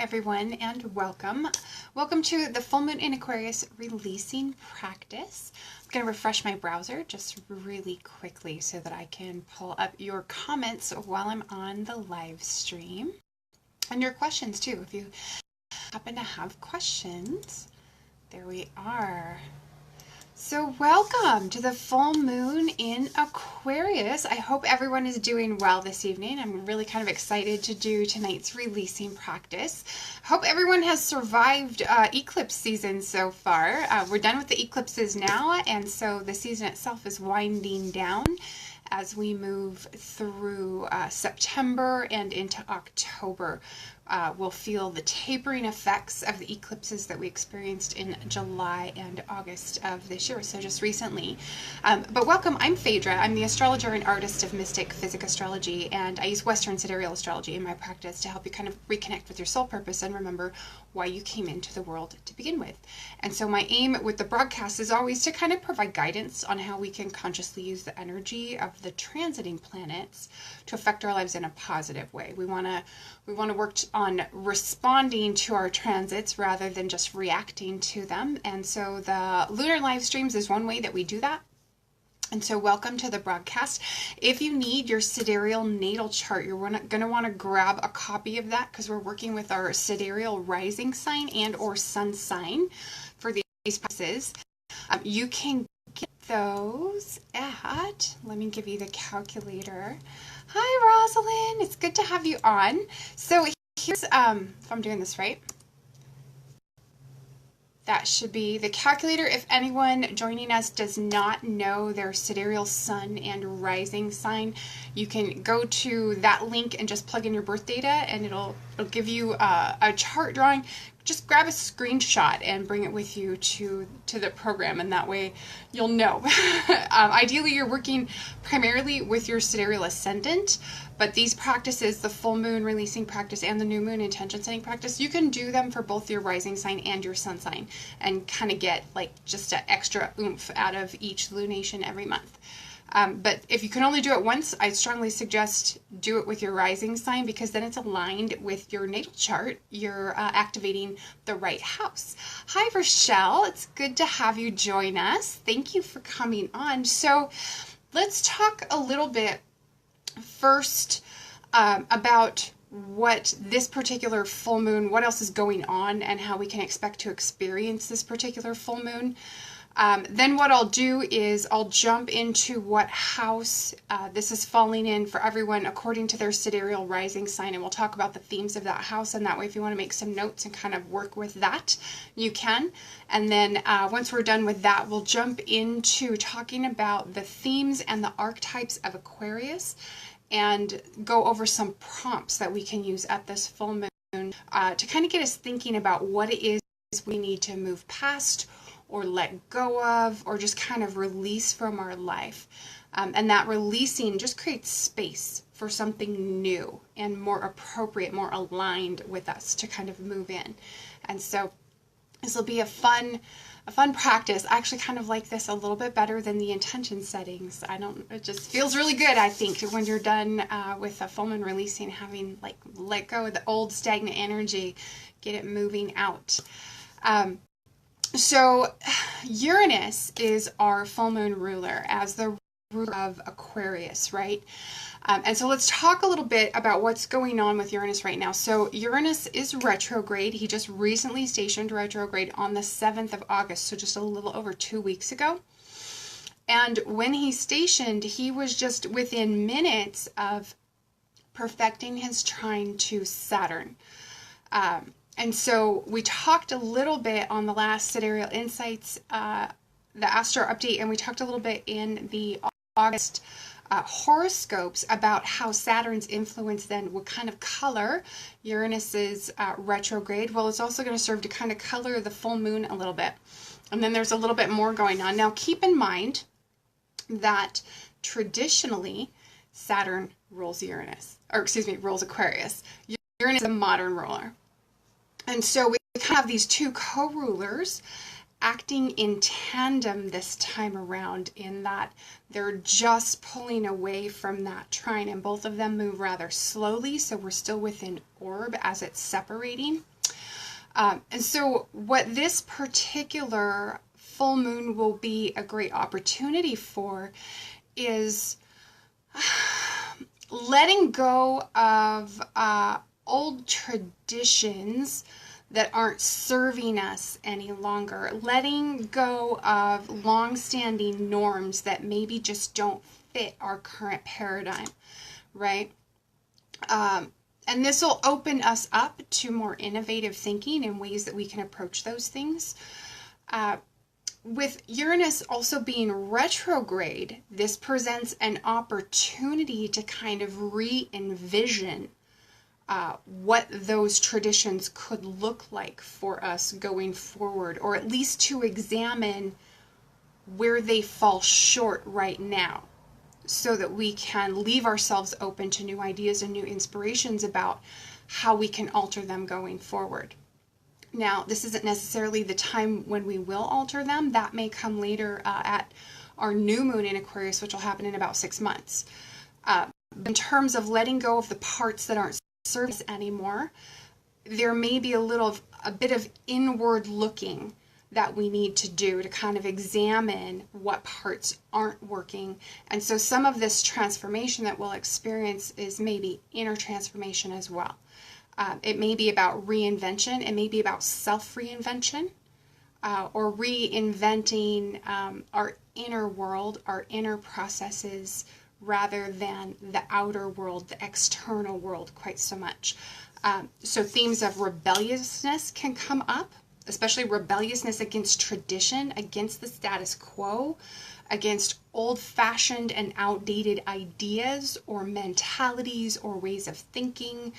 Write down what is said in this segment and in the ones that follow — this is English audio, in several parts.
everyone, and welcome. Welcome to the full moon in Aquarius releasing practice. I'm going to refresh my browser just really quickly so that I can pull up your comments while I'm on the live stream. And your questions too, if you happen to have questions. There we are. So welcome to the full moon in Aquarius. I hope everyone is doing well this evening. I'm really kind of excited to do tonight's releasing practice. I hope everyone has survived eclipse season so far. We're done with the eclipses now, and so the season itself is winding down as we move through September and into October. We'll feel the tapering effects of the eclipses that we experienced in July and August of this year, so just recently. But welcome, I'm Phaedra. I'm the astrologer and artist of Mystic Physick Astrology, and I use Western Sidereal astrology in my practice to help you kind of reconnect with your soul purpose and remember why you came into the world to begin with. And so my aim with the broadcast is always to kind of provide guidance on how we can consciously use the energy of the transiting planets to affect our lives in a positive way. We want to work on responding to our transits rather than just reacting to them. And so the lunar live streams is one way that we do that. And so welcome to the broadcast. If you need your sidereal natal chart, you're going to want to grab a copy of that because we're working with our sidereal rising sign and or sun sign for these purposes. You can get those at, let me give you the calculator. Hi, Rosalind. It's good to have you on. So here's, if I'm doing this right, that should be the calculator. If anyone joining us does not know their sidereal sun and rising sign, you can go to that link and just plug in your birth data, and it'll give you a chart drawing. Just grab a screenshot and bring it with you to the program, and that way you'll know. Ideally, you're working primarily with your sidereal ascendant, but these practices, the full moon releasing practice and the new moon intention setting practice, you can do them for both your rising sign and your sun sign and kind of get like just an extra oomph out of each lunation every month. But if you can only do it once, I strongly suggest do it with your rising sign because then it's aligned with your natal chart. You're activating the right house. Hi, Rochelle. It's good to have you join us. Thank you for coming on. So let's talk a little bit first about what this particular full moon, what else is going on, and how we can expect to experience this particular full moon. Then what I'll do is I'll jump into what house this is falling in for everyone according to their sidereal rising sign, and we'll talk about the themes of that house, and that way if you want to make some notes and kind of work with that, you can. And then once we're done with that, we'll jump into talking about the themes and the archetypes of Aquarius and go over some prompts that we can use at this full moon to kind of get us thinking about what it is we need to move past or let go of, or just kind of release from our life. And that releasing just creates space for something new and more appropriate, more aligned with us to kind of move in. And so this will be a fun practice. I actually kind of like this a little bit better than the intention settings. It just feels really good, I think, when you're done with a full moon releasing, having like let go of the old stagnant energy, get it moving out. So Uranus is our full moon ruler as the ruler of Aquarius, right? And so let's talk a little bit about what's going on with Uranus right now. So Uranus is retrograde. He just recently stationed retrograde on the 7th of August, so just a little over 2 weeks ago. And when he stationed, he was just within minutes of perfecting his trine to Saturn. And so we talked a little bit on the last Sidereal Insights, the Astro Update, and we talked a little bit in the August horoscopes about how Saturn's influence then would kind of color Uranus's retrograde. Well, it's also going to serve to kind of color the full moon a little bit. And then there's a little bit more going on. Now, keep in mind that traditionally Saturn rules rules Aquarius. Uranus is a modern ruler. And so we kind of have these two co-rulers acting in tandem this time around, in that they're just pulling away from that trine, and both of them move rather slowly, so we're still within orb as it's separating. And so what this particular full moon will be a great opportunity for is letting go of old traditions that aren't serving us any longer, letting go of long-standing norms that maybe just don't fit our current paradigm, right? And this will open us up to more innovative thinking and ways that we can approach those things. With Uranus also being retrograde, this presents an opportunity to kind of re-envision what those traditions could look like for us going forward, or at least to examine where they fall short right now, so that we can leave ourselves open to new ideas and new inspirations about how we can alter them going forward. Now, this isn't necessarily the time when we will alter them. That may come later at our new moon in Aquarius, which will happen in about 6 months. In terms of letting go of the parts that aren't serving us anymore, there may be a bit of inward looking that we need to do to kind of examine what parts aren't working. And so some of this transformation that we'll experience is maybe inner transformation as well. It may be about reinvention. It may be about self-reinvention, or reinventing our inner world, our inner processes, rather than the outer world, the external world, quite so much. So themes of rebelliousness can come up, especially rebelliousness against tradition, against the status quo, against old-fashioned and outdated ideas or mentalities or ways of thinking,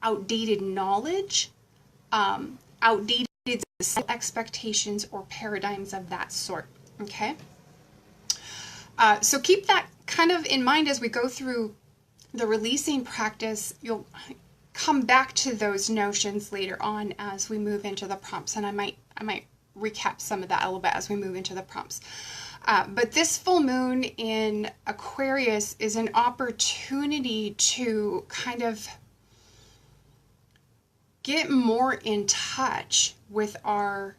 outdated knowledge, outdated expectations or paradigms of that sort, okay? So keep that kind of in mind as we go through the releasing practice. You'll come back to those notions later on as we move into the prompts, and I might recap some of that a little bit as we move into the prompts. But this full moon in Aquarius is an opportunity to kind of get more in touch with our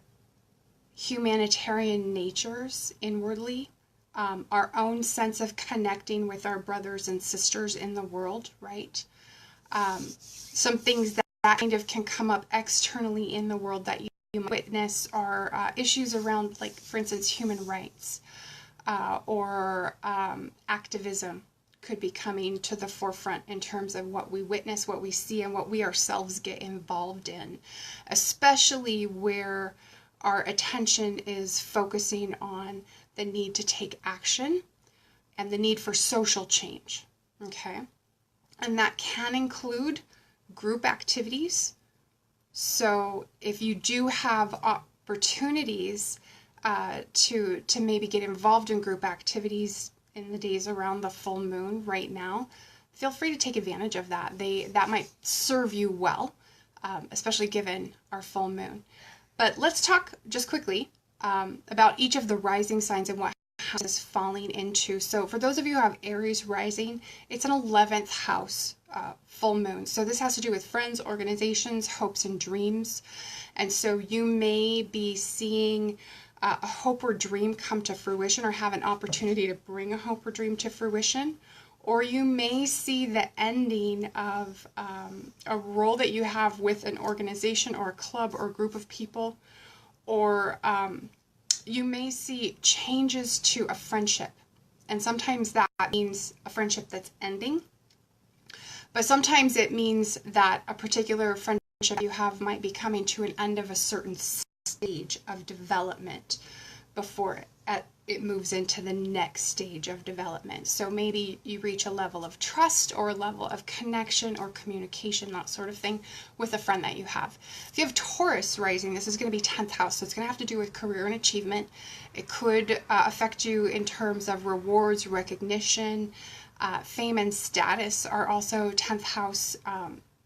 humanitarian natures inwardly, our own sense of connecting with our brothers and sisters in the world, right? Some things that kind of can come up externally in the world that you witness are issues around, like, for instance, human rights, or activism could be coming to the forefront in terms of what we witness, what we see, and what we ourselves get involved in, especially where our attention is focusing on the need to take action and the need for social change, okay? And that can include group activities. So if you do have opportunities to maybe get involved in group activities in the days around the full moon right now, feel free to take advantage of that. That might serve you well, especially given our full moon. But let's talk just quickly about each of the rising signs and what house is falling into. So for those of you who have Aries rising, it's an 11th house full moon. So this has to do with friends, organizations, hopes, and dreams. And so you may be seeing a hope or dream come to fruition, or have an opportunity to bring a hope or dream to fruition. Or you may see the ending of a role that you have with an organization or a club or a group of people. Or you may see changes to a friendship. And sometimes that means a friendship that's ending. But sometimes it means that a particular friendship you have might be coming to an end of a certain stage of development before it moves into the next stage of development. So maybe you reach a level of trust or a level of connection or communication, that sort of thing, with a friend that you have. If you have Taurus rising, this is going to be 10th house, so it's going to have to do with career and achievement. It could affect you in terms of rewards, recognition, fame and status are also 10th house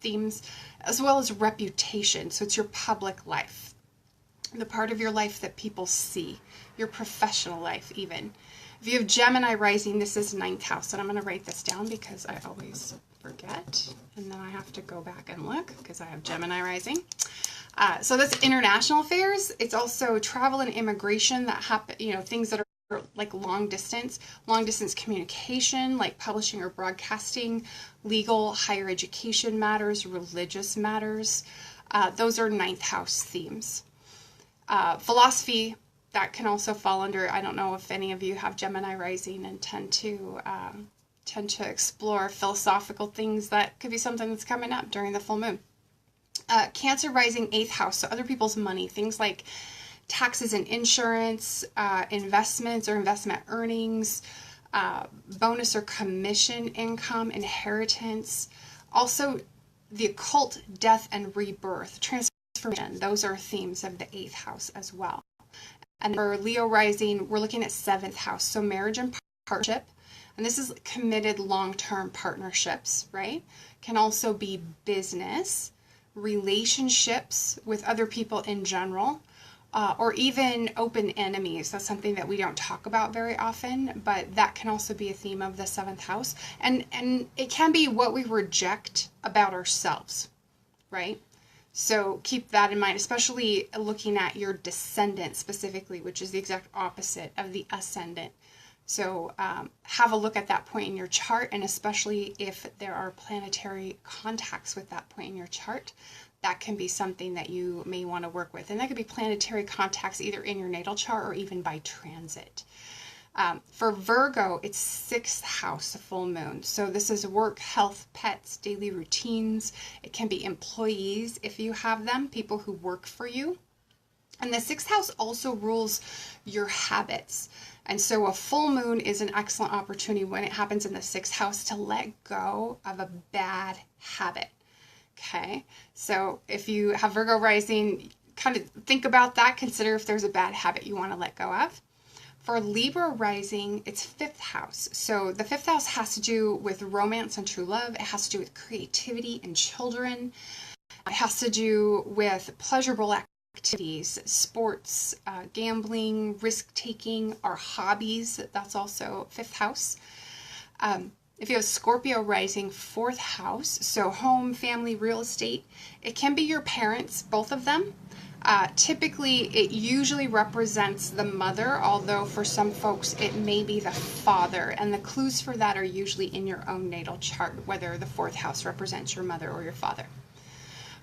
themes, as well as reputation. So it's your public life, the part of your life that people see, your professional life even. If you have Gemini rising, this is 9th house, and I'm going to write this down because I always forget, and then I have to go back and look because I have Gemini rising. So that's international affairs. It's also travel and immigration that happen, things that are like long distance communication, like publishing or broadcasting, legal, higher education matters, religious matters. Those are ninth house themes. Philosophy, that can also fall under, I don't know if any of you have Gemini rising and tend to explore philosophical things. That could be something that's coming up during the full moon. Cancer rising 8th house, so other people's money, things like taxes and insurance, investments or investment earnings, bonus or commission income, inheritance. Also, the occult, death and rebirth, transformation. Those are themes of the 8th house as well. And for Leo rising, we're looking at 7th house, so marriage and partnership. And this is committed long-term partnerships, right? Can also be business, relationships with other people in general, or even open enemies. That's something that we don't talk about very often, but that can also be a theme of the 7th house. And it can be what we reject about ourselves, right? So keep that in mind, especially looking at your descendant specifically, which is the exact opposite of the ascendant. So have a look at that point in your chart, and especially if there are planetary contacts with that point in your chart, that can be something that you may want to work with. And that could be planetary contacts either in your natal chart or even by transit. For Virgo, it's 6th house, full moon. So this is work, health, pets, daily routines. It can be employees if you have them, people who work for you. And the 6th house also rules your habits. And so a full moon is an excellent opportunity when it happens in the 6th house to let go of a bad habit. Okay, so if you have Virgo rising, kind of think about that. Consider if there's a bad habit you want to let go of. For Libra rising, it's 5th house. So the 5th house has to do with romance and true love. It has to do with creativity and children. It has to do with pleasurable activities, sports, gambling, risk-taking, our hobbies. That's also 5th house. If you have Scorpio rising, 4th house, so home, family, real estate, it can be your parents, both of them. Typically, it usually represents the mother, although for some folks it may be the father, and the clues for that are usually in your own natal chart, whether the 4th house represents your mother or your father.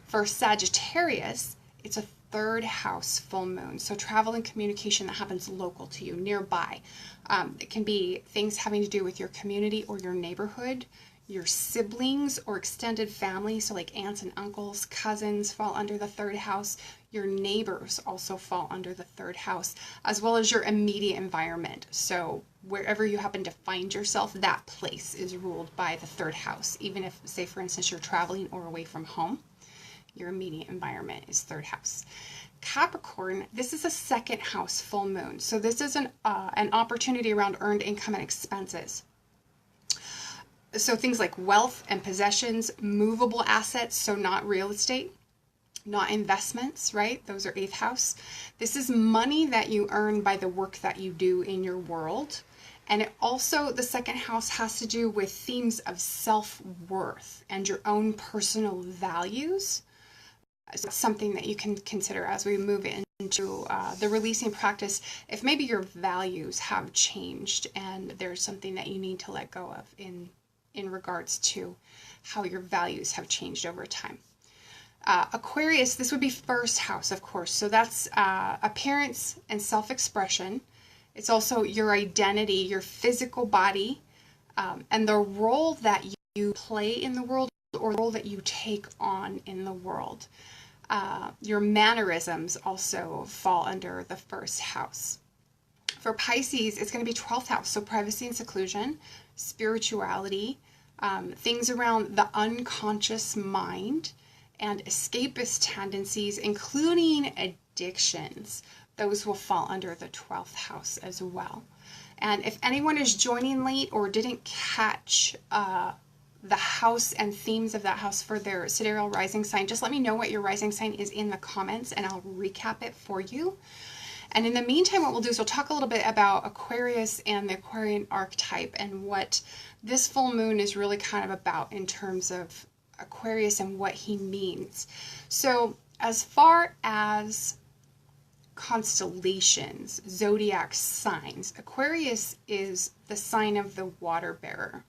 For Sagittarius, it's a 3rd house full moon, so travel and communication that happens local to you, nearby. It can be things having to do with your community or your neighborhood, your siblings or extended family, so like aunts and uncles, cousins fall under the 3rd house. Your neighbors also fall under the 3rd house, as well as your immediate environment. So wherever you happen to find yourself, that place is ruled by the 3rd house. Even if, say for instance, you're traveling or away from home, your immediate environment is 3rd house. Capricorn, this is a 2nd house full moon. So this is an opportunity around earned income and expenses. So things like wealth and possessions, movable assets, so not real estate, not investments, right? Those are 8th house. This is money that you earn by the work that you do in your world. And it also, the 2nd house has to do with themes of self-worth and your own personal values. So it's something that you can consider as we move into the releasing practice. If maybe your values have changed and there's something that you need to let go of in regards to how your values have changed over time. Aquarius, this would be 1st house, of course. So that's appearance and self-expression. It's also your identity, your physical body, and the role that you play in the world or the role that you take on in the world. Your mannerisms also fall under the 1st house. For Pisces, it's going to be 12th house, so privacy and seclusion, spirituality, things around the unconscious mind, and escapist tendencies, including addictions. Those will fall under the 12th house as well. And if anyone is joining late or didn't catch the house and themes of that house for their sidereal rising sign, just let me know what your rising sign is in the comments and I'll recap it for you. And in the meantime, what we'll do is we'll talk a little bit about Aquarius and the Aquarian archetype and what this full moon is really kind of about in terms of Aquarius and what he means. So as far as constellations, zodiac signs, Aquarius is the sign of the water bearer.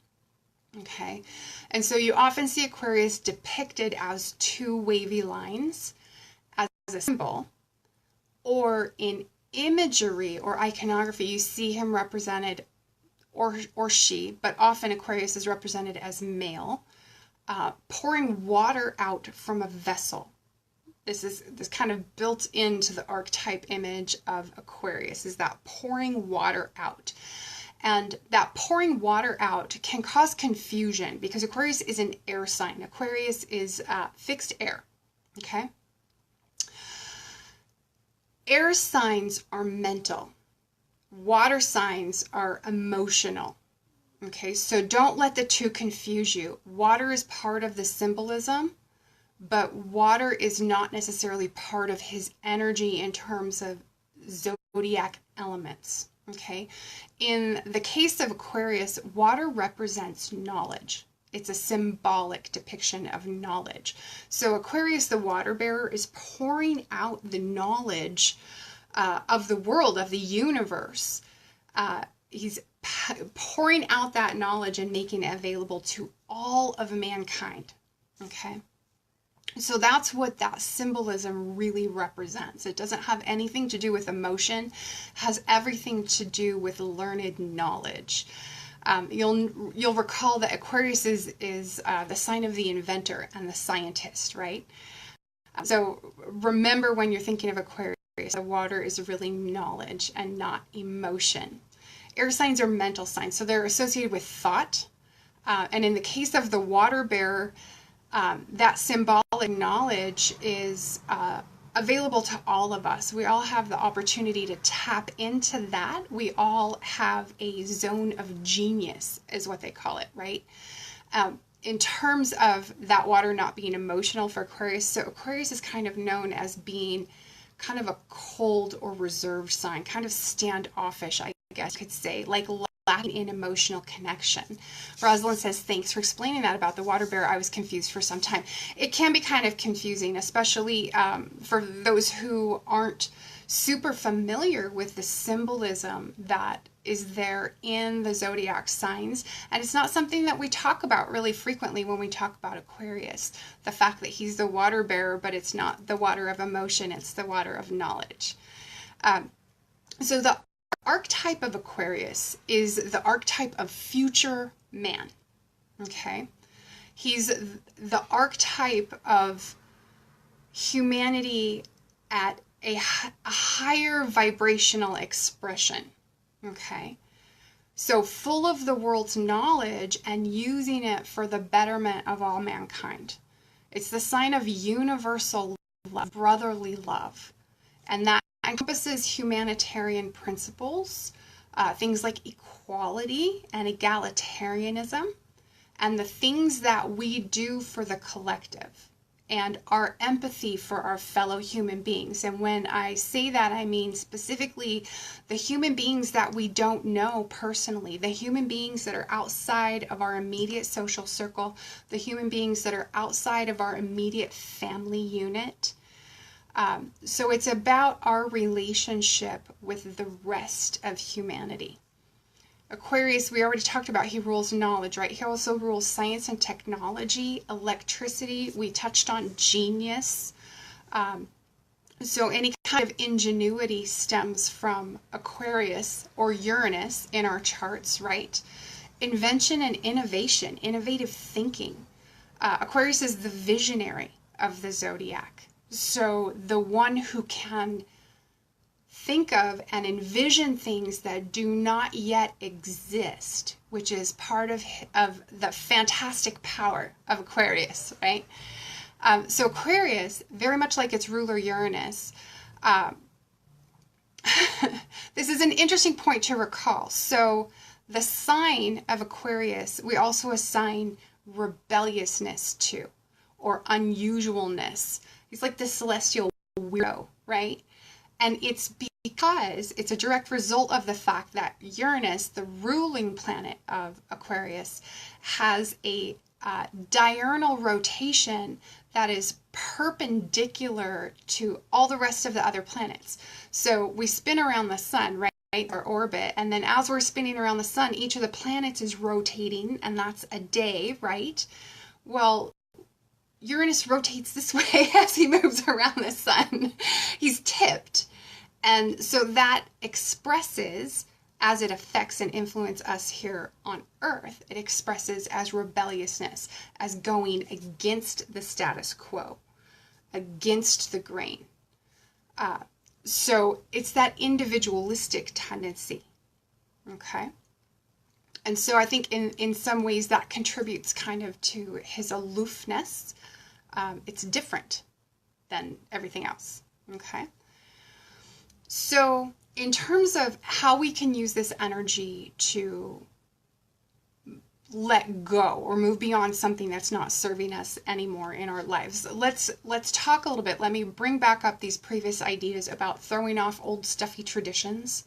Okay, and so you often see Aquarius depicted as two wavy lines as a symbol, or in imagery or iconography, you see him represented, or she, but often Aquarius is represented as male, pouring water out from a vessel. This is kind of built into the archetype image of Aquarius, is that pouring water out. And that pouring water out can cause confusion because Aquarius is an air sign. Aquarius is fixed air, okay? Air signs are mental. Water signs are emotional, okay? So don't let the two confuse you. Water is part of the symbolism, but water is not necessarily part of his energy in terms of zodiac elements. Okay, in the case of Aquarius, water represents knowledge. It's a symbolic depiction of knowledge. So Aquarius, the water bearer, is pouring out the knowledge of the world, of the universe. He's pouring out that knowledge and making it available to all of mankind. Okay. So that's what that symbolism really represents. It doesn't have anything to do with emotion, has everything to do with learned knowledge. You'll recall that Aquarius is the sign of the inventor and the scientist, right? So remember, when you're thinking of Aquarius, the water is really knowledge and not emotion. Air signs are mental signs, so they're associated with thought. And in the case of the water bearer, that symbolic knowledge is available to all of us. We all have the opportunity to tap into that. We all have a zone of genius, is what they call it, right? In terms of that water not being emotional for Aquarius, so Aquarius is kind of known as being kind of a cold or reserved sign, kind of standoffish, I guess you could say, like lacking in emotional connection. Rosalind says, thanks for explaining that about the water bearer. I was confused for some time. It can be kind of confusing, especially for those who aren't super familiar with the symbolism that is there in the zodiac signs. And it's not something that we talk about really frequently when we talk about Aquarius. The fact that he's the water bearer, but it's not the water of emotion, it's the water of knowledge. So the archetype of Aquarius is the archetype of future man. Okay? He's the archetype of humanity at a higher vibrational expression. Okay? So full of the world's knowledge and using it for the betterment of all mankind. It's the sign of universal love, brotherly love. And that encompasses humanitarian principles, things like equality and egalitarianism, and the things that we do for the collective, and our empathy for our fellow human beings. And when I say that, I mean specifically the human beings that we don't know personally, the human beings that are outside of our immediate social circle, the human beings that are outside of our immediate family unit. So it's about our relationship with the rest of humanity. Aquarius, we already talked about, he rules knowledge, right? He also rules science and technology, electricity. We touched on genius. So any kind of ingenuity stems from Aquarius or Uranus in our charts, right? Invention and innovation, innovative thinking. Aquarius is the visionary of the zodiac. So the one who can think of and envision things that do not yet exist, which is part of the fantastic power of Aquarius, right? So Aquarius, very much like its ruler Uranus, this is an interesting point to recall. So the sign of Aquarius, we also assign rebelliousness to, or unusualness. He's like the celestial weirdo, right? And it's because it's a direct result of the fact that Uranus, the ruling planet of Aquarius, has a diurnal rotation that is perpendicular to all the rest of the other planets. So we spin around the sun, right? Our orbit, and then as we're spinning around the sun, each of the planets is rotating, and that's a day, right? Well, Uranus rotates this way as he moves around the sun. He's tipped. And so that expresses, as it affects and influences us here on Earth, it expresses as rebelliousness, as going against the status quo, against the grain. So it's that individualistic tendency, okay? And so I think in some ways that contributes kind of to his aloofness. It's different than everything else, okay? So in terms of how we can use this energy to let go or move beyond something that's not serving us anymore in our lives, let's talk a little bit. Let me bring back up these previous ideas about throwing off old stuffy traditions,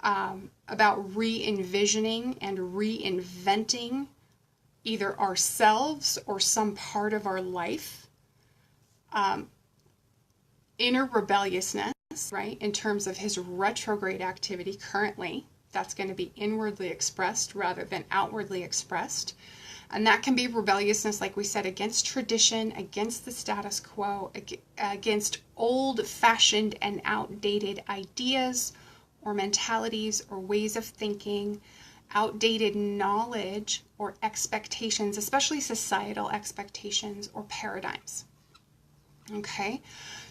about re-envisioning and reinventing either ourselves or some part of our life, inner rebelliousness, right, in terms of his retrograde activity currently. That's going to be inwardly expressed rather than outwardly expressed. And that can be rebelliousness, like we said, against tradition, against the status quo, against old-fashioned and outdated ideas or mentalities or ways of thinking, outdated knowledge or expectations, especially societal expectations or paradigms. Okay,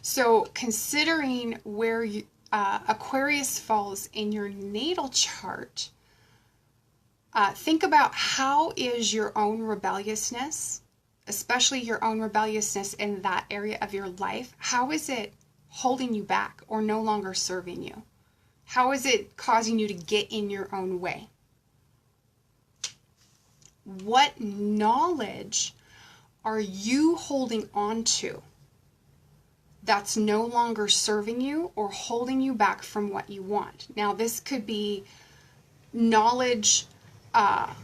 so considering where Aquarius falls in your natal chart, think about how is your own rebelliousness, especially your own rebelliousness in that area of your life, how is it holding you back or no longer serving you? How is it causing you to get in your own way? What knowledge are you holding on to that's no longer serving you or holding you back from what you want? Now, this could be knowledge, that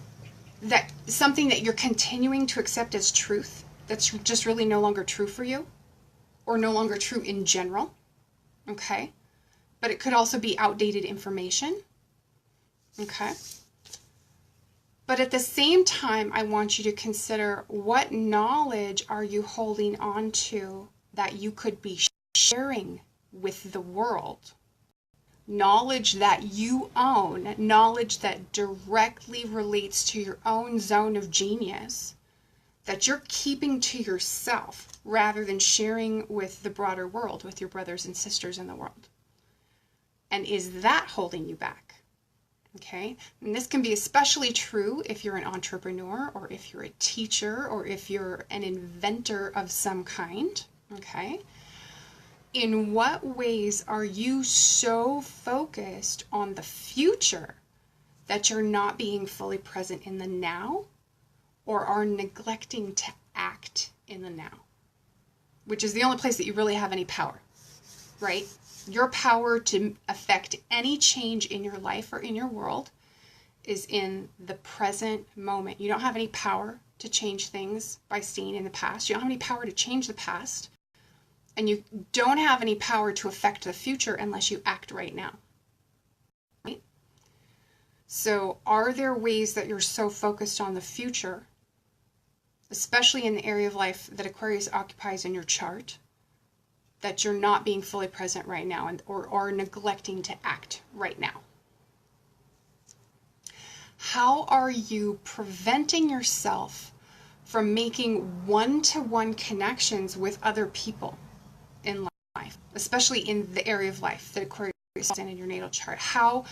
something that you're continuing to accept as truth that's just really no longer true for you or no longer true in general, okay? But it could also be outdated information, okay? But at the same time, I want you to consider what knowledge are you holding on to that you could be sharing with the world. Knowledge that you own, knowledge that directly relates to your own zone of genius, that you're keeping to yourself rather than sharing with the broader world, with your brothers and sisters in the world. And is that holding you back? Okay, and this can be especially true if you're an entrepreneur or if you're a teacher or if you're an inventor of some kind, okay? In what ways are you so focused on the future that you're not being fully present in the now or are neglecting to act in the now, which is the only place that you really have any power, right? Your power to affect any change in your life or in your world is in the present moment. You don't have any power to change things by staying in the past. You don't have any power to change the past. And you don't have any power to affect the future unless you act right now. Right? So are there ways that you're so focused on the future, especially in the area of life that Aquarius occupies in your chart, that you're not being fully present right now or neglecting to act right now? How are you preventing yourself from making one-to-one connections with other people in life, especially in the area of life that Aquarius is in your natal chart? How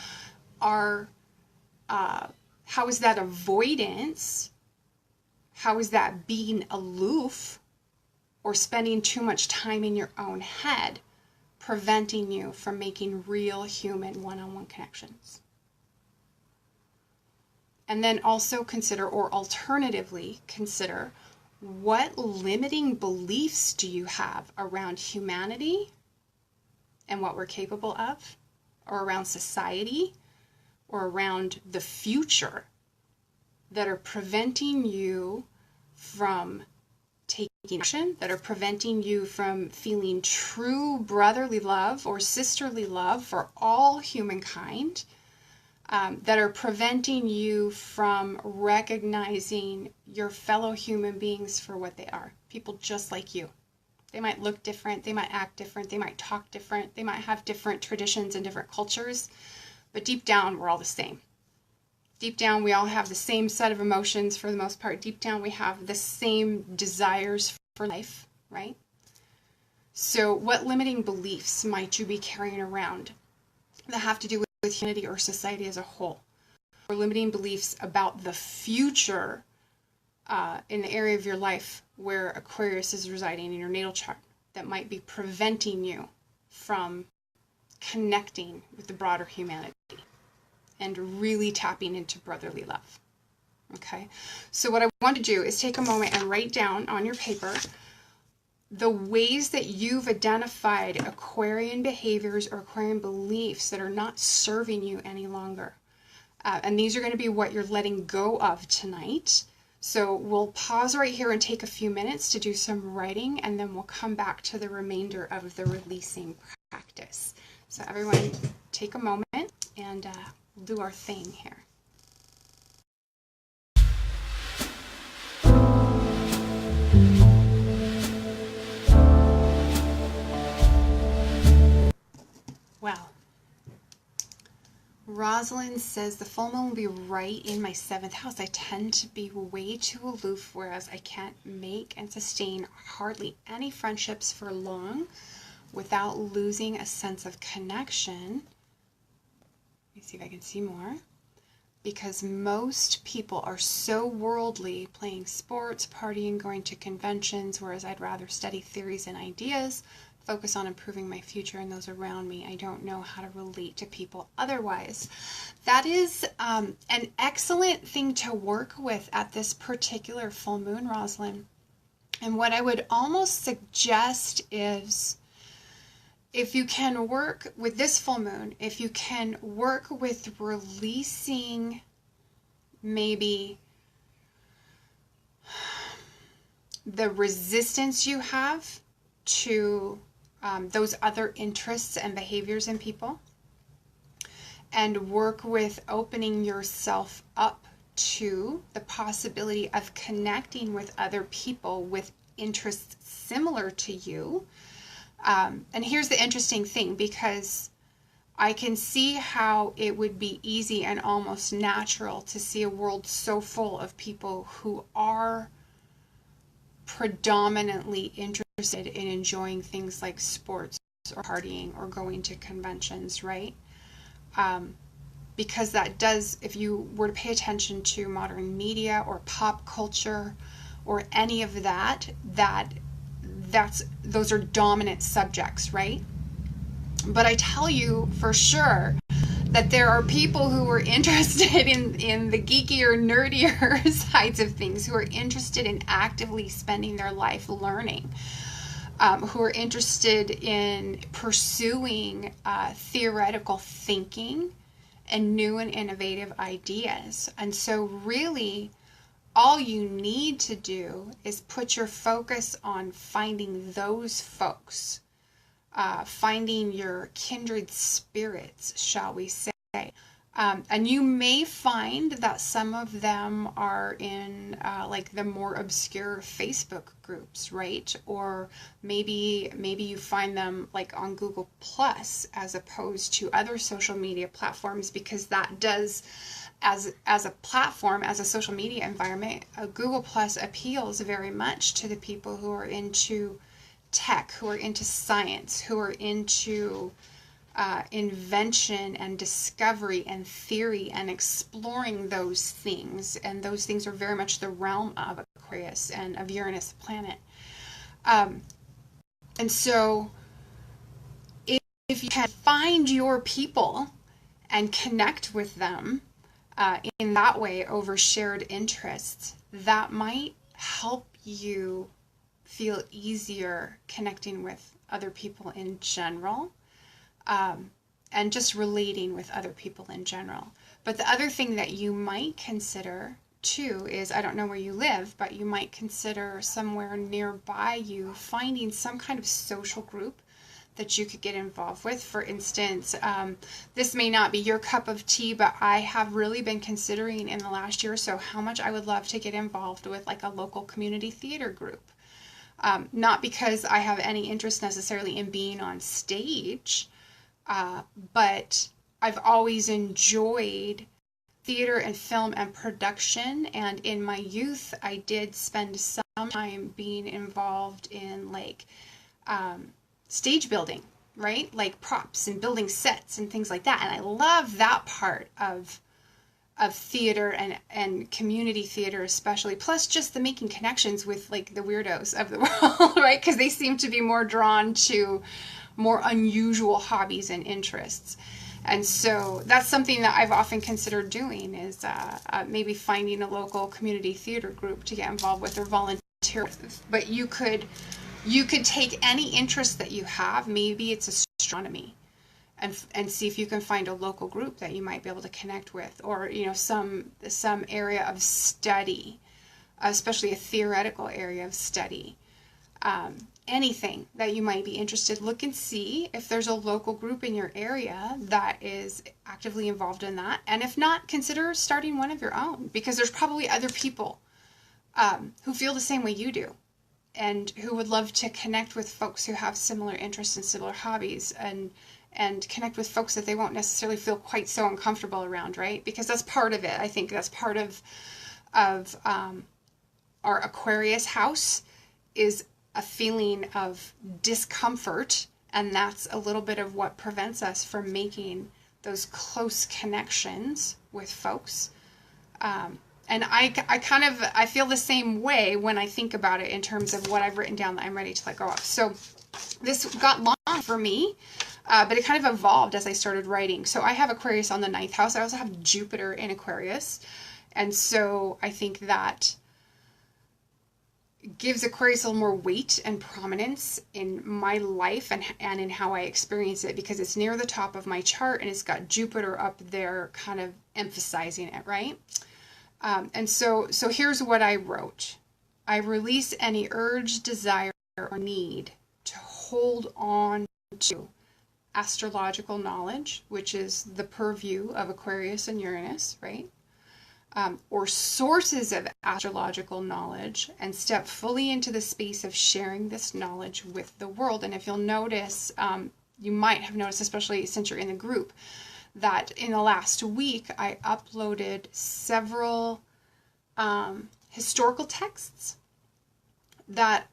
is that avoidance? How is that being aloof or spending too much time in your own head preventing you from making real human one-on-one connections? And then also consider, or alternatively consider, what limiting beliefs do you have around humanity and what we're capable of, or around society, or around the future that are preventing you from taking action, that are preventing you from feeling true brotherly love or sisterly love for all humankind, that are preventing you from recognizing your fellow human beings for what they are. People just like you. They might look different, they might act different, they might talk different, they might have different traditions and different cultures, but deep down, we're all the same. Deep down, we all have the same set of emotions for the most part. Deep down, we have the same desires for life, right? So what limiting beliefs might you be carrying around that have to do with humanity or society as a whole? Or limiting beliefs about the future in the area of your life where Aquarius is residing in your natal chart that might be preventing you from connecting with the broader humanity and really tapping into brotherly love. Okay, so what I want to do is take a moment and write down on your paper the ways that you've identified Aquarian behaviors or Aquarian beliefs that are not serving you any longer. And these are going to be what you're letting go of tonight. So we'll pause right here and take a few minutes to do some writing, and then we'll come back to the remainder of the releasing practice. So everyone take a moment and we'll do our thing here. Wow. Rosalind says the full moon will be right in my 7th house. I tend to be way too aloof, whereas I can't make and sustain hardly any friendships for long without losing a sense of connection. Let me see if I can see more. Because most people are so worldly, playing sports, partying, going to conventions, whereas I'd rather study theories and ideas, focus on improving my future and those around me. I don't know how to relate to people otherwise. That is an excellent thing to work with at this particular full moon, Rosalind. And what I would almost suggest is, if you can work with this full moon, if you can work with releasing maybe the resistance you have to those other interests and behaviors in people, and work with opening yourself up to the possibility of connecting with other people with interests similar to you. And here's the interesting thing, because I can see how it would be easy and almost natural to see a world so full of people who are predominantly interested in enjoying things like sports or partying or going to conventions, right? Because that does, if you were to pay attention to modern media or pop culture or any of that, those are dominant subjects, right? But I tell you for sure that there are people who are interested in the geekier, nerdier sides of things, who are interested in actively spending their life learning, who are interested in pursuing theoretical thinking and new and innovative ideas. And so really, all you need to do is put your focus on finding those folks, finding your kindred spirits, shall we say. And you may find that some of them are in like the more obscure Facebook groups, right? Or maybe you find them like on Google Plus as opposed to other social media platforms, because that does, as a platform, as a social media environment, Google Plus appeals very much to the people who are into tech, who are into science, who are into invention and discovery and theory and exploring those things. And those things are very much the realm of Aquarius and of Uranus planet. And so if you can find your people and connect with them in that way over shared interests, that might help you feel easier connecting with other people in general, and just relating with other people in general. But the other thing that you might consider too is, I don't know where you live, but you might consider somewhere nearby you finding some kind of social group that you could get involved with. For instance, this may not be your cup of tea, but I have really been considering in the last year or so how much I would love to get involved with like a local community theater group. Not because I have any interest necessarily in being on stage, but I've always enjoyed theater and film and production, and in my youth I did spend some time being involved in like stage building, right? Like props and building sets and things like that. And I love that part of theater and community theater especially, plus just the making connections with like the weirdos of the world, right? Because they seem to be more drawn to more unusual hobbies and interests. And so that's something that I've often considered doing is maybe finding a local community theater group to get involved with or volunteer with. But you could take any interest that you have, maybe it's astronomy, and see if you can find a local group that you might be able to connect with, or some area of study, especially a theoretical area of study. Anything that you might be interested, look and see if there's a local group in your area that is actively involved in that. And if not, consider starting one of your own, because there's probably other people who feel the same way you do and who would love to connect with folks who have similar interests and similar hobbies, and connect with folks that they won't necessarily feel quite so uncomfortable around, right? Because that's part of it. I think that's part of our Aquarius house is a feeling of discomfort, and that's a little bit of what prevents us from making those close connections with folks. And I feel the same way when I think about it in terms of what I've written down that I'm ready to let go of. So this got long for me, but it kind of evolved as I started writing. So I have Aquarius on the 9th house. I also have Jupiter in Aquarius. And so I think that gives Aquarius a little more weight and prominence in my life and in how I experience it, because it's near the top of my chart and it's got Jupiter up there kind of emphasizing it, right? And so here's what I wrote. I release any urge, desire, or need to hold on to astrological knowledge, which is the purview of Aquarius and Uranus, right? Or sources of astrological knowledge, and step fully into the space of sharing this knowledge with the world. And if you'll notice, you might have noticed, especially since you're in the group, that in the last week I uploaded several historical texts that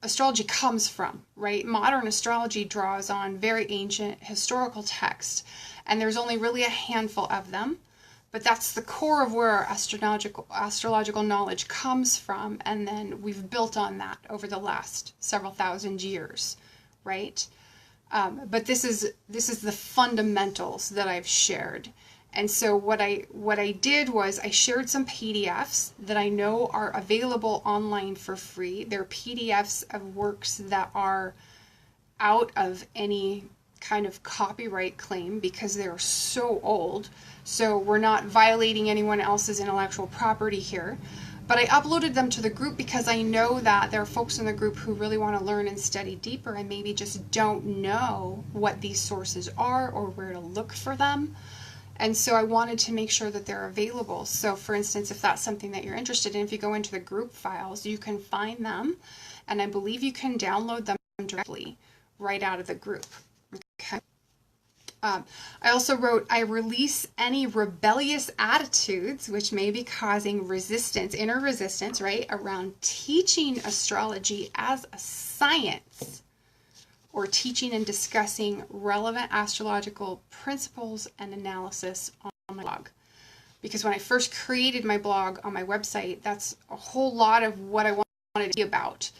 astrology comes from, right? Modern astrology draws on very ancient historical texts, and there's only really a handful of them. But that's the core of where our astrological knowledge comes from, and then we've built on that over the last several thousand years, right? But this is the fundamentals that I've shared. And so what I did was I shared some PDFs that I know are available online for free. They're PDFs of works that are out of any kind of copyright claim because they're so old. So we're not violating anyone else's intellectual property here. But I uploaded them to the group because I know that there are folks in the group who really want to learn and study deeper and maybe just don't know what these sources are or where to look for them. And so I wanted to make sure that they're available. So for instance, if that's something that you're interested in, if you go into the group files, you can find them. And I believe you can download them directly right out of the group. Okay. I also wrote, I release any rebellious attitudes which may be causing resistance, inner resistance, right, around teaching astrology as a science, or teaching and discussing relevant astrological principles and analysis on my blog. Because when I first created my blog on my website, that's a whole lot of what I wanted to be about.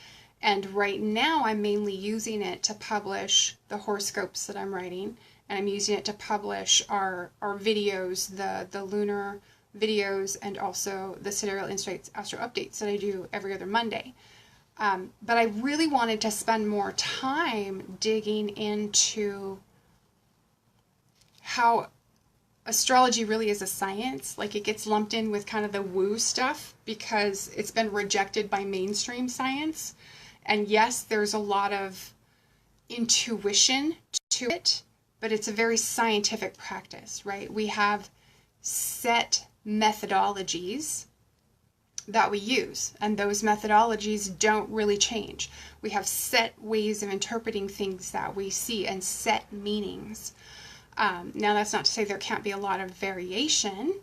And right now I'm mainly using it to publish the horoscopes that I'm writing, and I'm using it to publish our videos, the lunar videos, and also the Sidereal Insights Astro Updates that I do every other Monday. But I really wanted to spend more time digging into how astrology really is a science. Like, it gets lumped in with kind of the woo stuff because it's been rejected by mainstream science. And yes, there's a lot of intuition to it, but it's a very scientific practice, right? We have set methodologies that we use, and those methodologies don't really change. We have set ways of interpreting things that we see and set meanings. Now, that's not to say there can't be a lot of variation,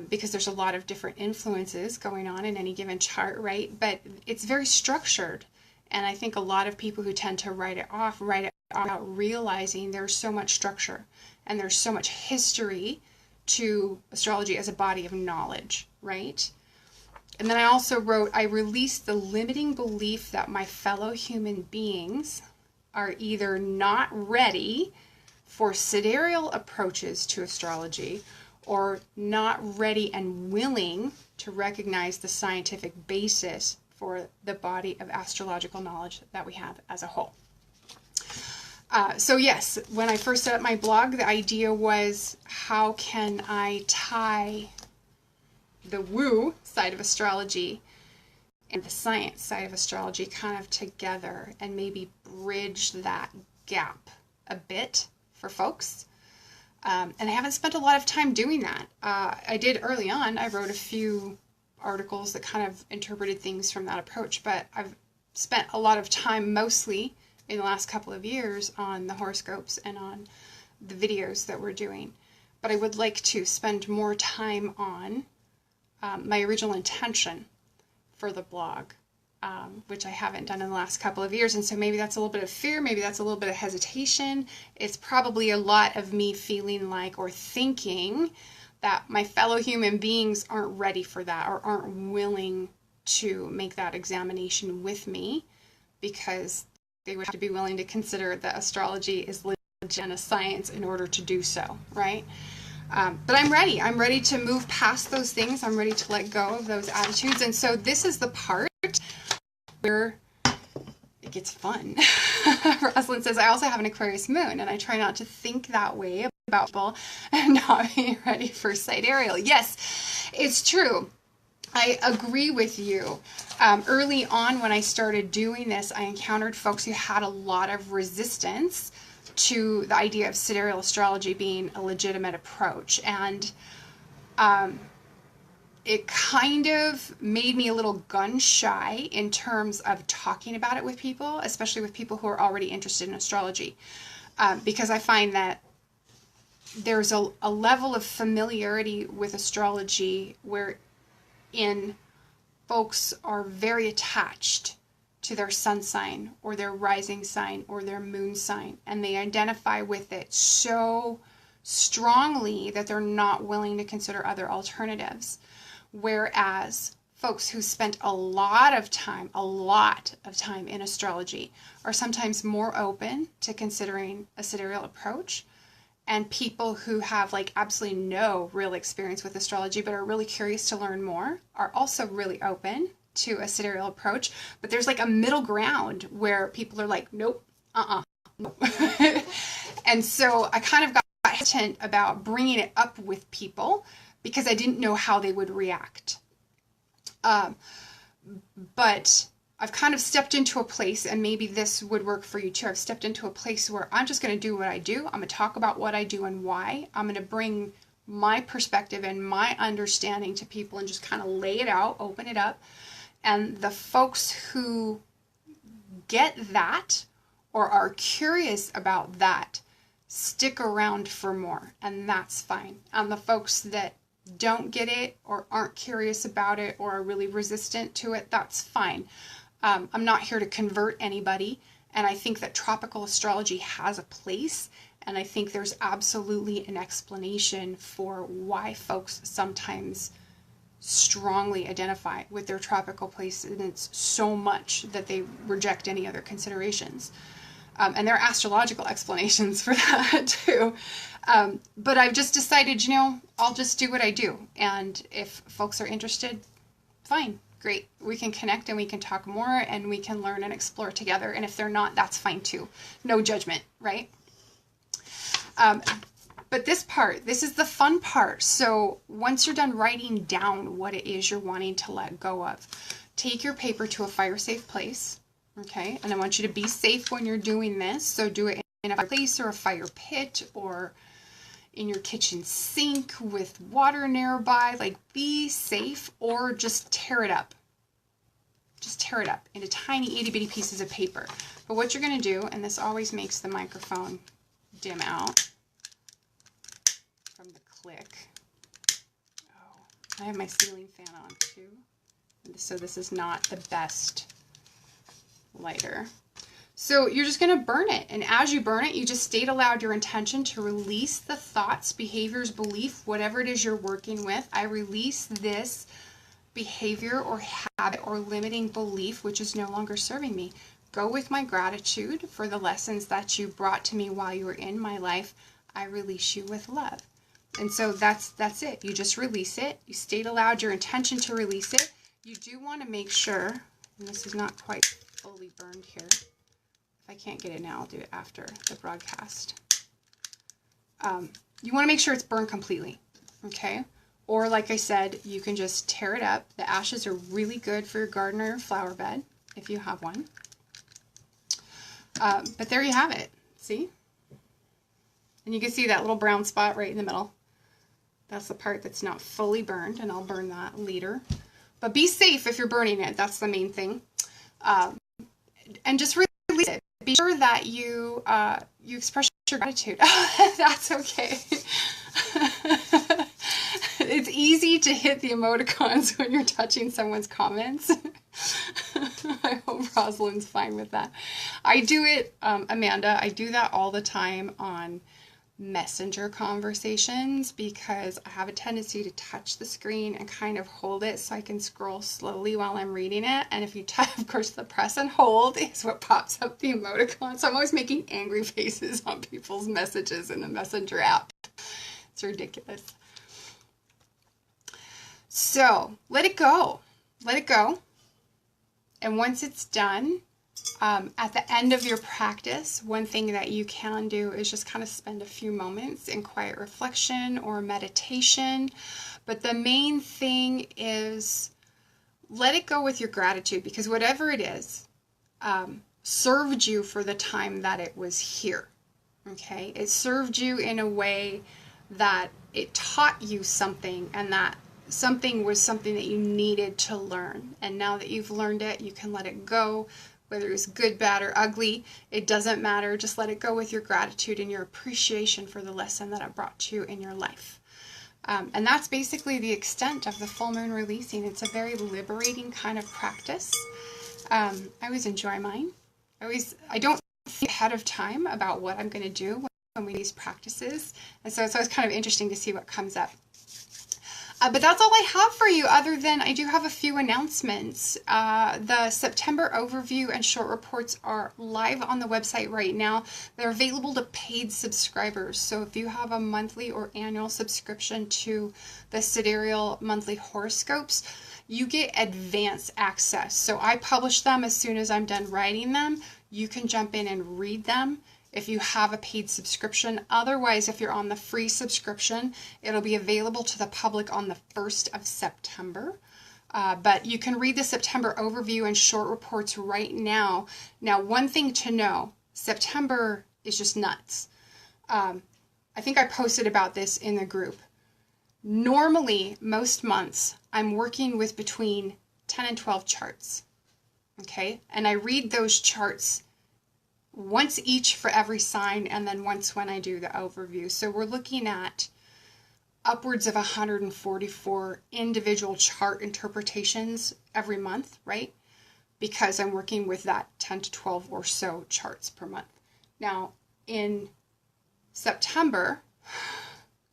because there's a lot of different influences going on in any given chart, right? But it's very structured. And I think a lot of people who tend to write it off without realizing there's so much structure and there's so much history to astrology as a body of knowledge, right? And then I also wrote, I released the limiting belief that my fellow human beings are either not ready for sidereal approaches to astrology or not ready and willing to recognize the scientific basis for the body of astrological knowledge that we have as a whole. So yes, when I first set up my blog, the idea was, how can I tie the woo side of astrology and the science side of astrology kind of together and maybe bridge that gap a bit for folks. And I haven't spent a lot of time doing that. I did early on. I wrote a few articles that kind of interpreted things from that approach, but I've spent a lot of time mostly in the last couple of years on the horoscopes and on the videos that we're doing. But I would like to spend more time on my original intention for the blog, which I haven't done in the last couple of years. And so maybe that's a little bit of fear, maybe that's a little bit of hesitation. It's probably a lot of me feeling like, or thinking, that my fellow human beings aren't ready for that or aren't willing to make that examination with me, because they would have to be willing to consider that astrology is legit and a science in order to do so, right? But I'm ready. I'm ready to move past those things. I'm ready to let go of those attitudes. And so this is the part where it gets fun. Rosalind says, I also have an Aquarius moon, and I try not to think that way about people and not being ready for sidereal. Yes, it's true. I agree with you. Early on when I started doing this, I encountered folks who had a lot of resistance to the idea of sidereal astrology being a legitimate approach. And it kind of made me a little gun shy in terms of talking about it with people, especially with people who are already interested in astrology. Because I find that there's a level of familiarity with astrology wherein folks are very attached to their sun sign or their rising sign or their moon sign, and they identify with it so strongly that they're not willing to consider other alternatives. Whereas folks who spent a lot of time in astrology are sometimes more open to considering a sidereal approach. And people who have like absolutely no real experience with astrology but are really curious to learn more are also really open to a sidereal approach. But there's like a middle ground where people are like, nope, nope. And so I kind of got hesitant about bringing it up with people because I didn't know how they would react. But I've kind of stepped into a place, and maybe this would work for you too. I've stepped into a place where I'm just going to do what I do. I'm going to talk about what I do and why. I'm going to bring my perspective and my understanding to people and just kind of lay it out, open it up. And the folks who get that or are curious about that stick around for more, and that's fine. And the folks that don't get it or aren't curious about it or are really resistant to it, that's fine. I'm not here to convert anybody, and I think that tropical astrology has a place, and I think there's absolutely an explanation for why folks sometimes strongly identify with their tropical placements so much that they reject any other considerations. And there are astrological explanations for that too. But I've just decided, I'll just do what I do. And if folks are interested, fine, great. We can connect and we can talk more and we can learn and explore together. And if they're not, that's fine too. No judgment, right? But this is the fun part. So once you're done writing down what it is you're wanting to let go of, take your paper to a fire-safe place, okay? And I want you to be safe when you're doing this. So do it in a fireplace or a fire pit or in your kitchen sink with water nearby. Like, be safe, or just tear it up. Just tear it up into tiny itty-bitty pieces of paper. But what you're going to do, and this always makes the microphone dim out from the click. Oh, I have my ceiling fan on too. So this is not the best lighter. So you're just going to burn it. And as you burn it, you just state aloud your intention to release the thoughts, behaviors, belief, whatever it is you're working with. I release this behavior or habit or limiting belief which is no longer serving me. Go with my gratitude for the lessons that you brought to me while you were in my life. I release you with love. And so that's it. You just release it. You state aloud your intention to release it. You do want to make sure, and this is not quite fully burned here. If I can't get it now, I'll do it after the broadcast. You want to make sure it's burned completely, okay? Or like I said, you can just tear it up. The ashes are really good for your garden or your flower bed, if you have one. But there you have it, see? And you can see that little brown spot right in the middle. That's the part that's not fully burned, and I'll burn that later. But be safe if you're burning it. That's the main thing. And just release it. Be sure that you express your gratitude. That's okay. It's easy to hit the emoticons when you're touching someone's comments. I hope Rosalind's fine with that. I do it, Amanda, I do that all the time on Messenger conversations because I have a tendency to touch the screen and kind of hold it so I can scroll slowly while I'm reading it. And if you touch, of course, the press and hold is what pops up the emoticon. So I'm always making angry faces on people's messages in the Messenger app. It's ridiculous. So let it go. Let it go. And once it's done, at the end of your practice, one thing that you can do is just kind of spend a few moments in quiet reflection or meditation. But the main thing is let it go with your gratitude, because whatever it is served you for the time that it was here. Okay? It served you in a way that it taught you something, and that something was something that you needed to learn. And now that you've learned it, you can let it go. Whether it's good, bad, or ugly, it doesn't matter. Just let it go with your gratitude and your appreciation for the lesson that it brought you in your life. And that's basically the extent of the full moon releasing. It's a very liberating kind of practice. I always enjoy mine. I don't think ahead of time about what I'm going to do when we do these practices. And so it's always kind of interesting to see what comes up. But that's all I have for you, other than I do have a few announcements. The September overview and short reports are live on the website right now. They're available to paid subscribers. So if you have a monthly or annual subscription to the Sidereal monthly horoscopes, you get advanced access. So I publish them as soon as I'm done writing them. You can jump in and read them if you have a paid subscription. Otherwise, if you're on the free subscription, it'll be available to the public on the 1st of September. But you can read the September overview and short reports right now. Now, one thing to know, September is just nuts. I think I posted about this in the group. Normally, most months, I'm working with between 10 and 12 charts. Okay? And I read those charts once each for every sign, and then once when I do the overview. So we're looking at upwards of 144 individual chart interpretations every month, right? Because I'm working with that 10 to 12 or so charts per month. Now, in September,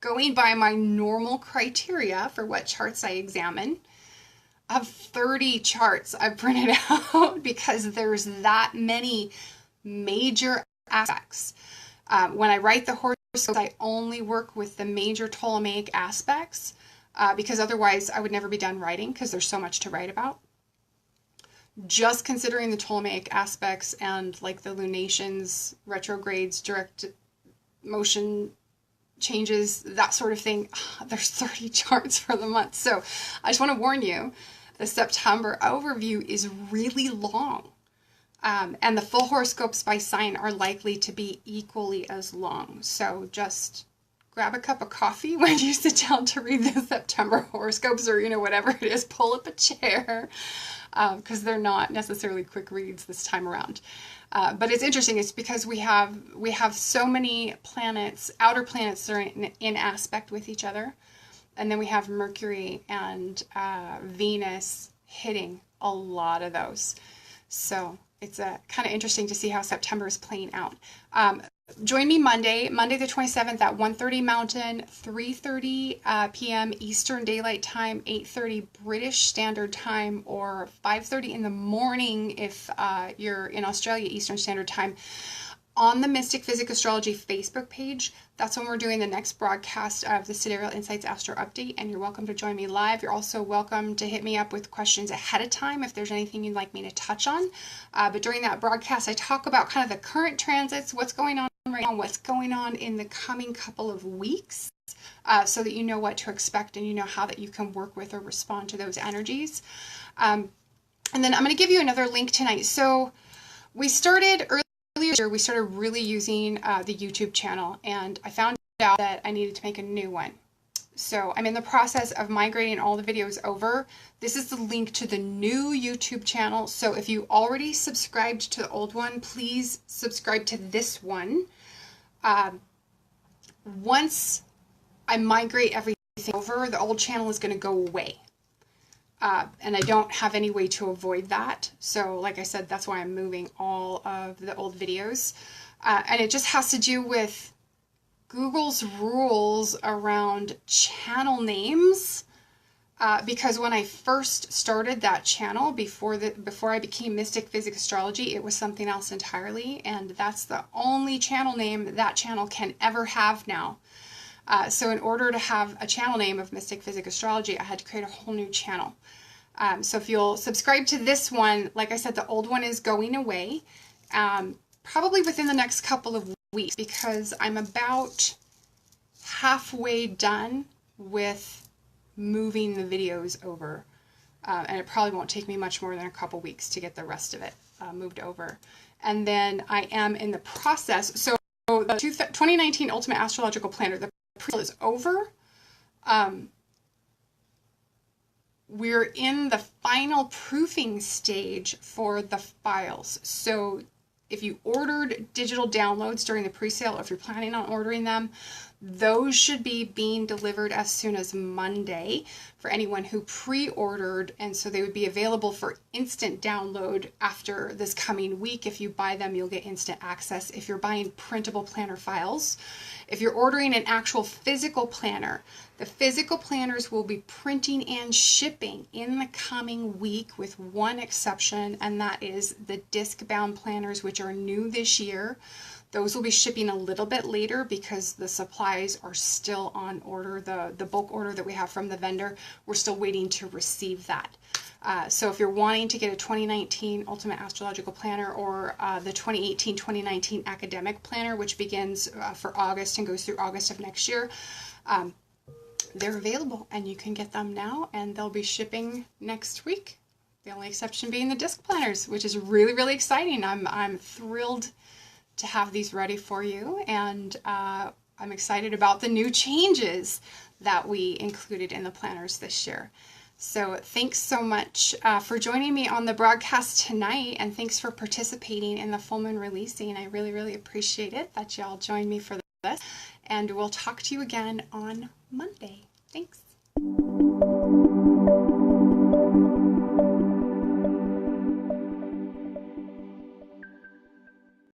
going by my normal criteria for what charts I examine, of 30 charts I printed out because there's that many major aspects. When I write the horoscopes, I only work with the major Ptolemaic aspects because otherwise I would never be done writing because there's so much to write about. Just considering the Ptolemaic aspects and like the lunations, retrogrades, direct motion changes, that sort of thing. There's 30 charts for the month. So I just want to warn you, the September overview is really long. And the full horoscopes by sign are likely to be equally as long. So just grab a cup of coffee when you sit down to read the September horoscopes, or, you know, whatever it is, pull up a chair, because they're not necessarily quick reads this time around. But it's interesting. It's because we have so many planets, outer planets, that are in aspect with each other. And then we have Mercury and Venus hitting a lot of those. So it's kind of interesting to see how September is playing out. Join me Monday the 27th at 1:30 Mountain, 3:30 p.m. Eastern Daylight Time, 8:30 British Standard Time, or 5:30 in the morning if you're in Australia Eastern Standard Time, on the Mystic Physick Astrology Facebook page. That's when we're doing the next broadcast of the Sidereal Insights Astro Update, and you're welcome to join me live. You're also welcome to hit me up with questions ahead of time if there's anything you'd like me to touch on. But during that broadcast, I talk about kind of the current transits, what's going on right now, what's going on in the coming couple of weeks, so that you know what to expect and you know how that you can work with or respond to those energies. And then I'm going to give you another link tonight. So we started earlier this year, we started really using the YouTube channel, and I found out that I needed to make a new one. So I'm in the process of migrating all the videos over. This is the link to the new YouTube channel. So if you already subscribed to the old one, please subscribe to this one. Once I migrate everything over, the old channel is going to go away. And I don't have any way to avoid that. So like I said, that's why I'm moving all of the old videos. And it just has to do with Google's rules around channel names. Because when I first started that channel, before I became Mystic Physick Astrology, it was something else entirely. And that's the only channel name that channel can ever have now. So in order to have a channel name of Mystic Physick Astrology, I had to create a whole new channel. So if you'll subscribe to this one, like I said, the old one is going away, probably within the next couple of weeks, because I'm about halfway done with moving the videos over. And it probably won't take me much more than a couple weeks to get the rest of it moved over. And then I am in the process. So the 2019 Ultimate Astrological Planner, the pre-sale is over. We're in the final proofing stage for the files. So if you ordered digital downloads during the pre-sale, or if you're planning on ordering them, those should be being delivered as soon as Monday for anyone who pre-ordered, and so they would be available for instant download after this coming week. If you buy them, you'll get instant access if you're buying printable planner files. If you're ordering an actual physical planner, the physical planners will be printing and shipping in the coming week, with one exception, and that is the disc-bound planners, which are new this year. Those will be shipping a little bit later because the supplies are still on order. The bulk order that we have from the vendor, we're still waiting to receive that. So if you're wanting to get a 2019 Ultimate Astrological Planner, or the 2018-2019 Academic Planner, which begins for August and goes through August of next year, they're available and you can get them now, and they'll be shipping next week. The only exception being the disc planners, which is really, really exciting. I'm thrilled to have these ready for you, and I'm excited about the new changes that we included in the planners this year. So thanks so much for joining me on the broadcast tonight, and thanks for participating in the full moon releasing. I really, really appreciate it that y'all joined me for this, and we'll talk to you again on Monday. Thanks.